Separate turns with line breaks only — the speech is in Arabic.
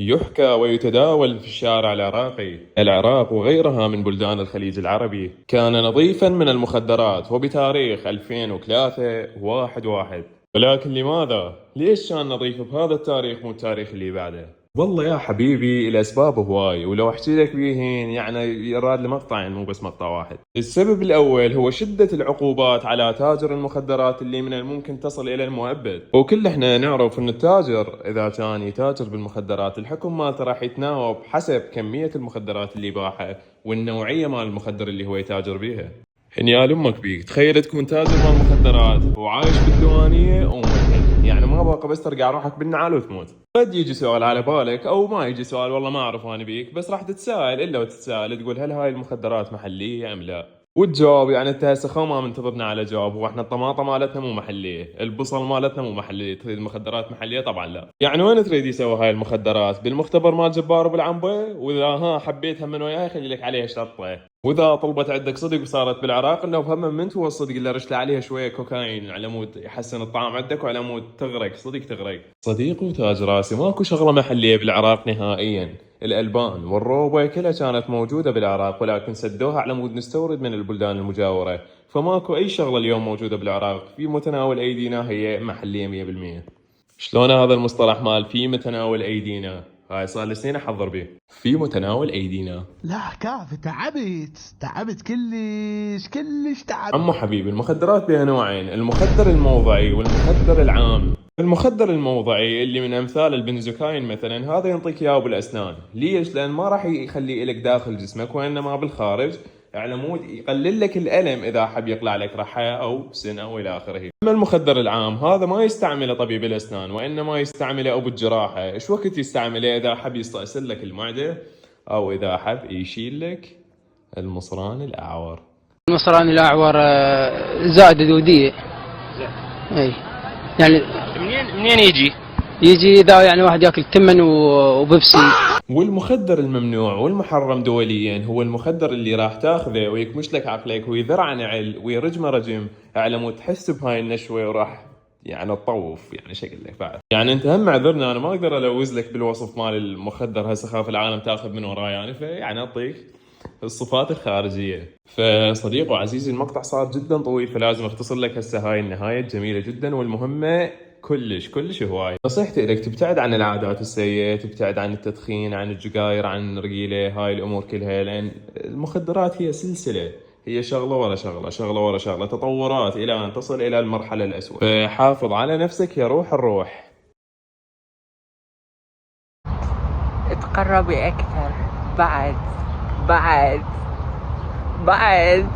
يحكى ويتداول في الشارع العراقي. العراق وغيرها من بلدان الخليج العربي كان نظيفا من المخدرات، وبتاريخ 2003 1/1. ولكن لماذا؟ ليش كان نظيف بهذا التاريخ مو التاريخ اللي بعده؟ والله يا حبيبي الأسباب هواي، ولو أحكي لك بيهن يعني يراد لمقطعين مو بس مقطع واحد. السبب الأول هو شدة العقوبات على تاجر المخدرات اللي من الممكن تصل إلى المؤبد. وكل احنا نعرف أن التاجر إذا كان يتاجر بالمخدرات الحكم مالته راح يتناوب حسب كمية المخدرات اللي باعها والنوعية مال المخدر اللي هو يتاجر بيها. حنيال امك بيك تخيل تكون تاجر مال مخدرات وعايش بالديوانيه وملحد، يعني ما باقي بس ترجع روحك بالنعال وتموت. قد يجي سؤال على بالك او ما يجي سؤال، والله ما اعرف انا بيك، بس راح تتساءل الا وتتساءل تقول هل هاي المخدرات محليه ام لا؟ وتجاوب يعني انت هسه خو ما منتظرنا على جواب. واحنا الطماطه مالتنا مو محليه، البصل مالتنا مو محليه، تريد المخدرات محليه؟ طبعا لا. يعني وين تريد يسوي هاي المخدرات؟ بالمختبر مال جبار بالعنبه؟ واذا حبيتها من وياه يخلي لك عليها شرطه. واذا طلبت عندك صدق وصارت بالعراق انه بهم من تو الصدق اللي رشت عليها شويه كوكايين على مود يحسن الطعم عندك وعلى مود تغرق صدق تغرق. صديقي وتاج راسي ماكو شغله محليه بالعراق نهائيا. الالبان والروبه كلها كانت موجوده بالعراق، ولكن سدوها على مود نستورد من البلدان المجاوره. فماكو اي شغله اليوم موجوده بالعراق في متناول ايدينا هي محليه 100%. شلون هذا المصطلح مال في متناول ايدينا؟ هاي صار لي سنين احضر به. في متناول ايدينا.
لا كافي، تعبت كلش تعبت.
عمو حبيبي المخدرات بها نوعين، المخدر الموضعي والمخدر العام. المخدر الموضعي اللي من امثال البنزوكاين مثلا، هذا ينطيك اياه بالاسنان. ليش؟ لان ما راح يخلي لك داخل جسمك وانما بالخارج، على مود يقلل لك الالم اذا حب يقلع لك رحه او سن او الى اخره. اما المخدر العام هذا ما يستعمله طبيب الاسنان، وانما يستعمله ابو الجراحه. ايش وقت يستعمله؟ اذا حب يستأصل لك المعده، او اذا حب يشيل لك المصران الاعور.
المصران الأعور زائدة دودية. اي يعني
منين يجي؟
يجي إذا يعني واحد ياكل تمن وبيبسي.
والمخدر الممنوع والمحرم دوليا هو المخدر اللي راح تاخذه ويكمش لك عقلك ويذرع نعل ويرجم رجم على مود تحس بهاي النشوه، وراح يعني تطوف يعني شكل لك بعد. يعني انت هم اعذرنا، انا ما اقدر الوز لك بالوصف مال المخدر هسه، خاف العالم تاخذ من وراي يعني، فيعني اعطيك الصفات الخارجيه. فصديق وعزيزي المقطع صار جدا طويل، فلازم اختصر لك هسه هاي النهايه الجميله جدا والمهمه كلش هواي. نصيحتي لك تبتعد عن العادات السيئة، تبتعد عن التدخين، عن الجقاير، عن الرجيلة، هاي الأمور كلها، لأن المخدرات هي سلسلة، هي شغلة ورا شغلة، شغلة ورا شغلة، تطورات إلى أن تصل إلى المرحلة الأسوأ. فحافظ على نفسك يا روح الروح.
تقربي أكثر. بعد بعد